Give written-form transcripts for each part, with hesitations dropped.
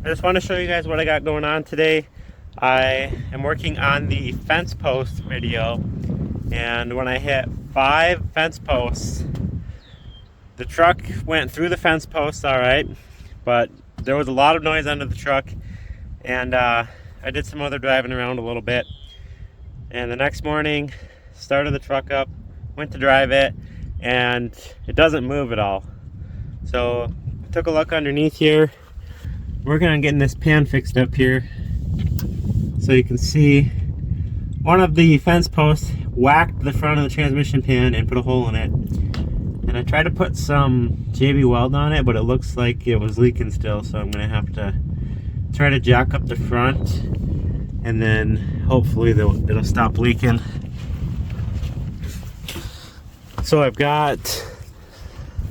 just want to show you guys what I got going on today. I am working on the fence post video, and when I hit 5 fence posts, the truck went through the fence posts all right, but there was a lot of noise under the truck, and I did some other driving around a little bit. And the next morning, started the truck up, went to drive it, and it doesn't move at all. So I took a look underneath here, working on getting this pan fixed up here. So you can see one of the fence posts whacked the front of the transmission pan and put a hole in it. And I tried to put some JB weld on it, but it looks like it was leaking still, so I'm gonna have to try to jack up the front, and then hopefully it'll stop leaking. So I've got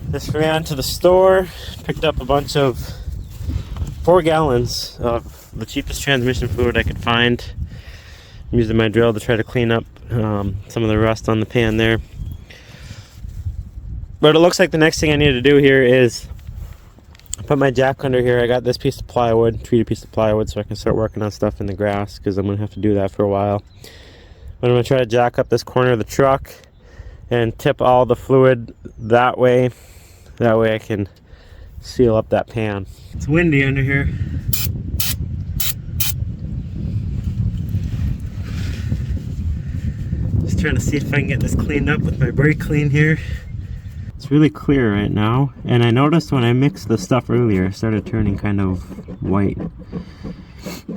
this, ran to the store, picked up a bunch of 4 gallons of the cheapest transmission fluid I could find. I'm using my drill to try to clean up some of the rust on the pan there. But it looks like the next thing I need to do here is put my jack under here. I got this piece of plywood, treated piece of plywood, so I can start working on stuff in the grass, because I'm going to have to do that for a while. But I'm going to try to jack up this corner of the truck and tip all the fluid that way. That way I can seal up that pan. It's windy under here. Just trying to see if I can get this cleaned up with my brake clean here. It's really clear right now, and I noticed when I mixed the stuff earlier, it started turning kind of white.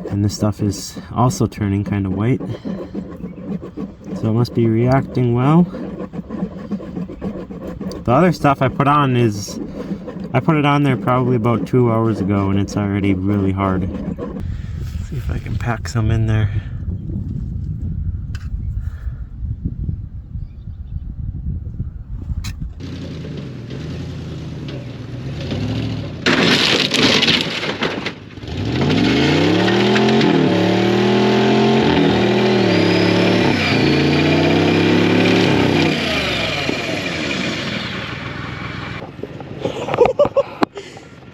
And this stuff is also turning kind of white. So it must be reacting well. The other stuff I put on is, I put it on there probably about 2 hours ago, and it's already really hard. Let's see if I can pack some in there.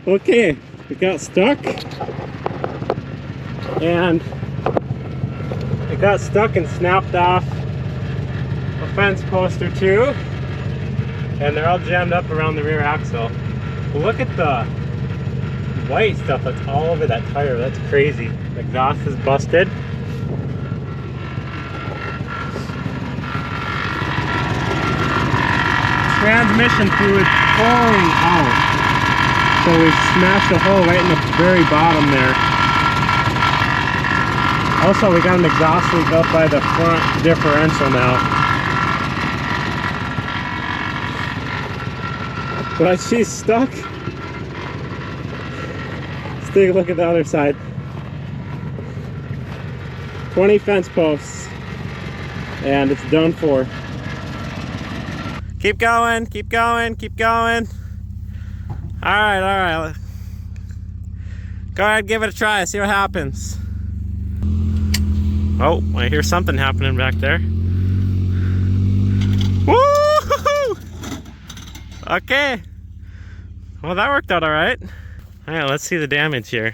Okay, it got stuck, and it got stuck and snapped off a fence post or 2, and they're all jammed up around the rear axle. But look at the white stuff that's all over that tire. That's crazy. The exhaust is busted. Transmission fluid pouring out. So we smashed a hole right in the very bottom there. Also, we got an exhaust leak up by the front differential now. But she's stuck. Let's take a look at the other side. 20 fence posts, and it's done for. Keep going, keep going, keep going. All right. Go ahead, give it a try, see what happens. Oh, I hear something happening back there. Woo-hoo-hoo! Okay. Well, that worked out all right. All right, let's see the damage here.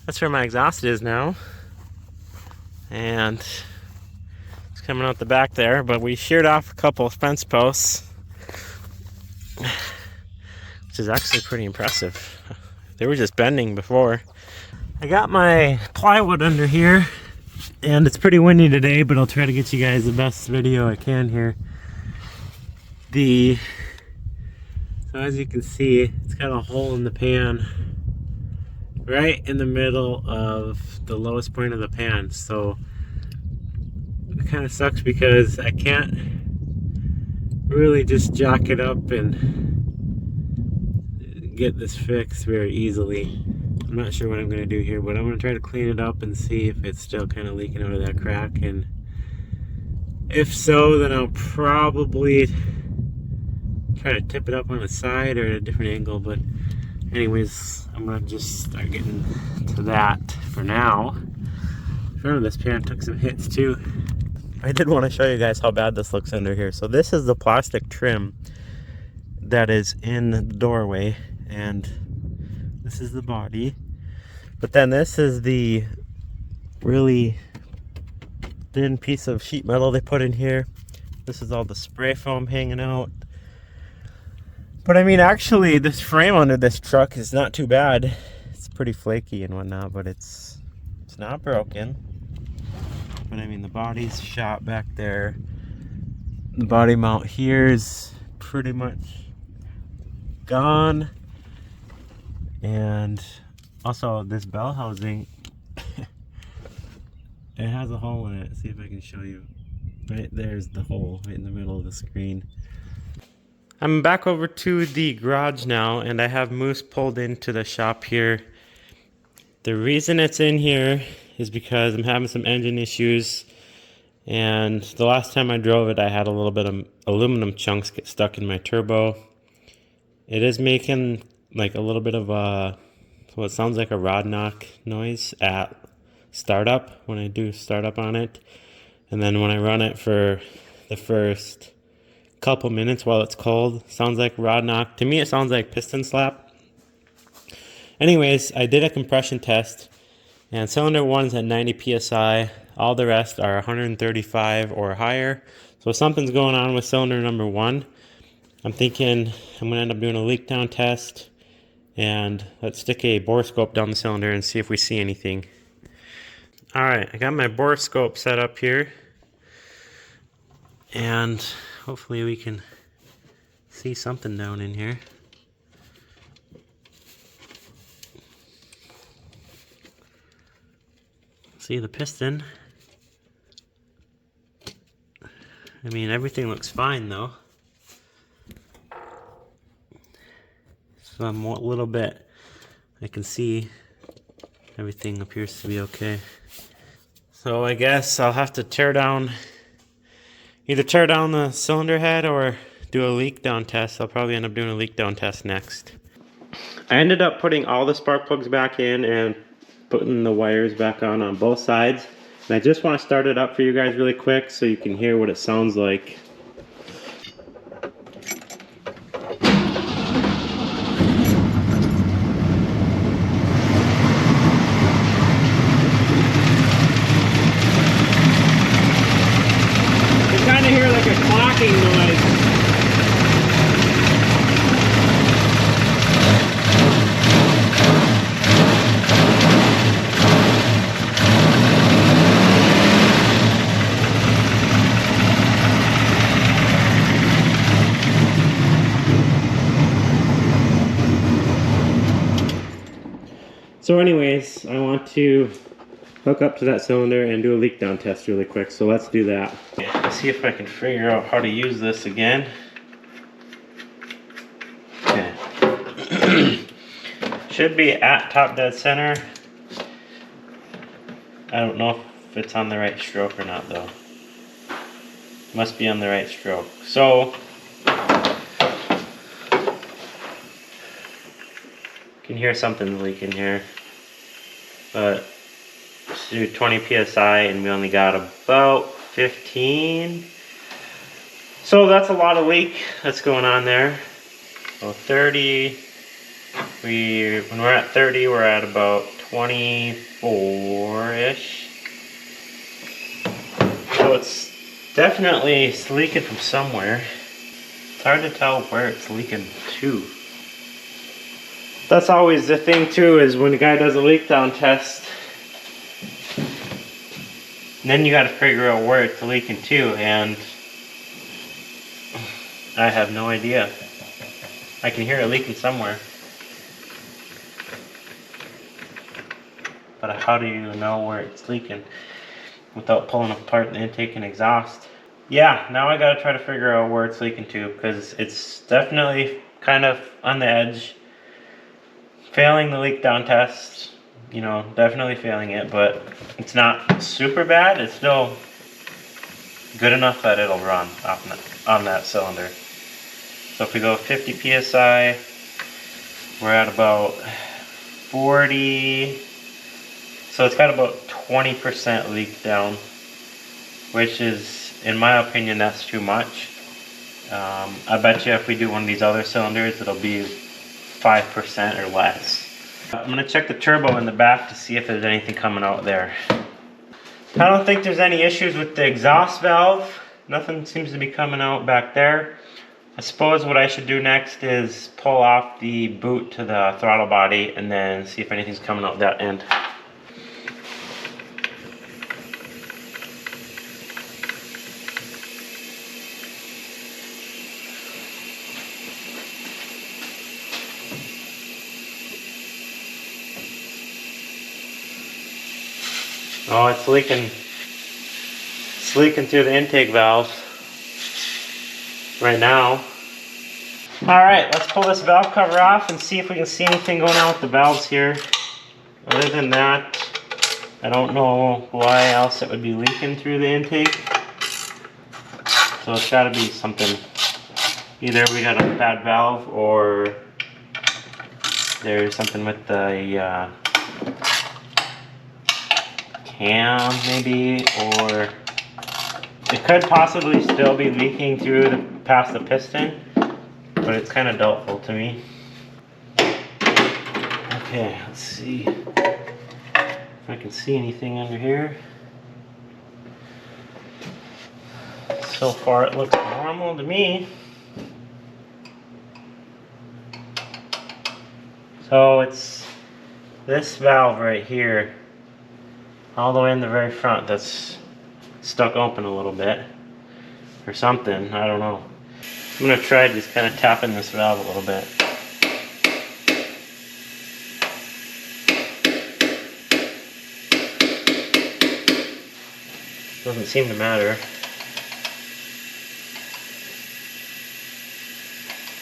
That's where my exhaust is now. And it's coming out the back there, but we sheared off a couple of fence posts, which is actually pretty impressive. They were just bending before. I got my plywood under here, and it's pretty windy today, but I'll try to get you guys the best video I can here. So as you can see, it's got a hole in the pan right in the middle of the lowest point of the pan. So it kind of sucks because I can't really just jack it up and get this fixed very easily. I'm not sure what I'm going to do here, but I'm going to try to clean it up and see if it's still kind of leaking out of that crack, and if so, then I'll probably try to tip it up on the side or at a different angle. But anyways, I'm going to just start getting to that for now. The front of this pan took some hits too. I did want to show you guys how bad this looks under here. So this is the plastic trim that is in the doorway, and this is the body. But then this is the really thin piece of sheet metal they put in here. This is all the spray foam hanging out. But I mean, actually, this frame under this truck is not too bad. It's pretty flaky and whatnot, but it's not broken. But I mean, the body's shot back there. The body mount here is pretty much gone. And also this bell housing, it has a hole in it. See if I can show you. Right there's the hole right in the middle of the screen. I'm back over to the garage now, and I have Moose pulled into the shop here. The reason it's in here is because I'm having some engine issues, and the last time I drove it I had a little bit of aluminum chunks get stuck in my turbo. It is making like a little bit of a, what sounds like a rod knock noise at startup when I do startup on it, and then when I run it for the first couple minutes while it's cold, sounds like rod knock. To me it sounds like piston slap. Anyways, I did a compression test, and cylinder 1's at 90 psi. All the rest are 135 or higher. So something's going on with cylinder number 1. I'm thinking I'm going to end up doing a leak down test, and let's stick a borescope down the cylinder and see if we see anything. Alright, I got my borescope set up here, and hopefully we can see something down in here. See the piston. I mean, everything looks fine though. So I'm a little bit, I can see everything appears to be okay. So I guess I'll have to either tear down the cylinder head or do a leak down test. I'll probably end up doing a leak down test next. I ended up putting all the spark plugs back in and putting the wires back on both sides. And I just want to start it up for you guys really quick so you can hear what it sounds like. You kind of hear like a clocking noise. So anyways, I want to hook up to that cylinder and do a leak down test really quick, so let's do that. Let's see if I can figure out how to use this again. Okay. Should be at top dead center. I don't know if it's on the right stroke or not though. Must be on the right stroke. So, can hear something leaking here, but let's do 20 psi and we only got about 15. So that's a lot of leak that's going on there. So 30, when we're at 30, we're at about 24-ish. So it's definitely leaking from somewhere. It's hard to tell where it's leaking to. That's always the thing too, is when a guy does a leak down test, then you got to figure out where it's leaking to, and I have no idea. I can hear it leaking somewhere, but how do you know where it's leaking without pulling apart the intake and exhaust? Yeah, now I got to try to figure out where it's leaking to, because it's definitely kind of on the edge. Failing the leak down test, you know, definitely failing it, but it's not super bad. It's still good enough that it'll run on that cylinder. So if we go 50 psi, we're at about 40. So it's got about 20% leak down, which is, in my opinion, that's too much. I bet you if we do one of these other cylinders, it'll be 5% or less. I'm going to check the turbo in the back to see if there's anything coming out there. I don't think there's any issues with the exhaust valve. Nothing seems to be coming out back there. I suppose what I should do next is pull off the boot to the throttle body and then see if anything's coming out that end. Oh, it's leaking through the intake valve right now. Alright, let's pull this valve cover off and see if we can see anything going on with the valves here. Other than that, I don't know why else it would be leaking through the intake. So it's got to be something. Either we got a bad valve or there's something with the cam maybe, or it could possibly still be leaking through past the piston, but it's kind of doubtful to me. Okay, let's see if I can see anything under here. So far it looks normal to me. So it's this valve right here, all the way in the very front, that's stuck open a little bit or something, I don't know. I'm going to try just kind of tapping this valve a little bit. Doesn't seem to matter.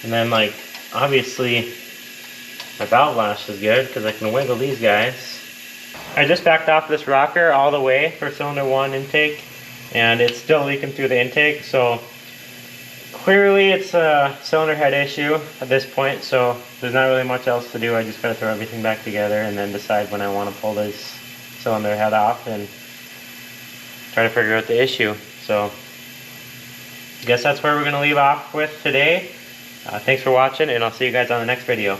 And then, like, obviously my valve lash is good because I can wiggle these guys. I just backed off this rocker all the way for cylinder 1 intake, and it's still leaking through the intake, so clearly it's a cylinder head issue at this point, so there's not really much else to do. I just gotta throw everything back together and then decide when I want to pull this cylinder head off and try to figure out the issue. So I guess that's where we're gonna leave off with today. Thanks for watching, and I'll see you guys on the next video.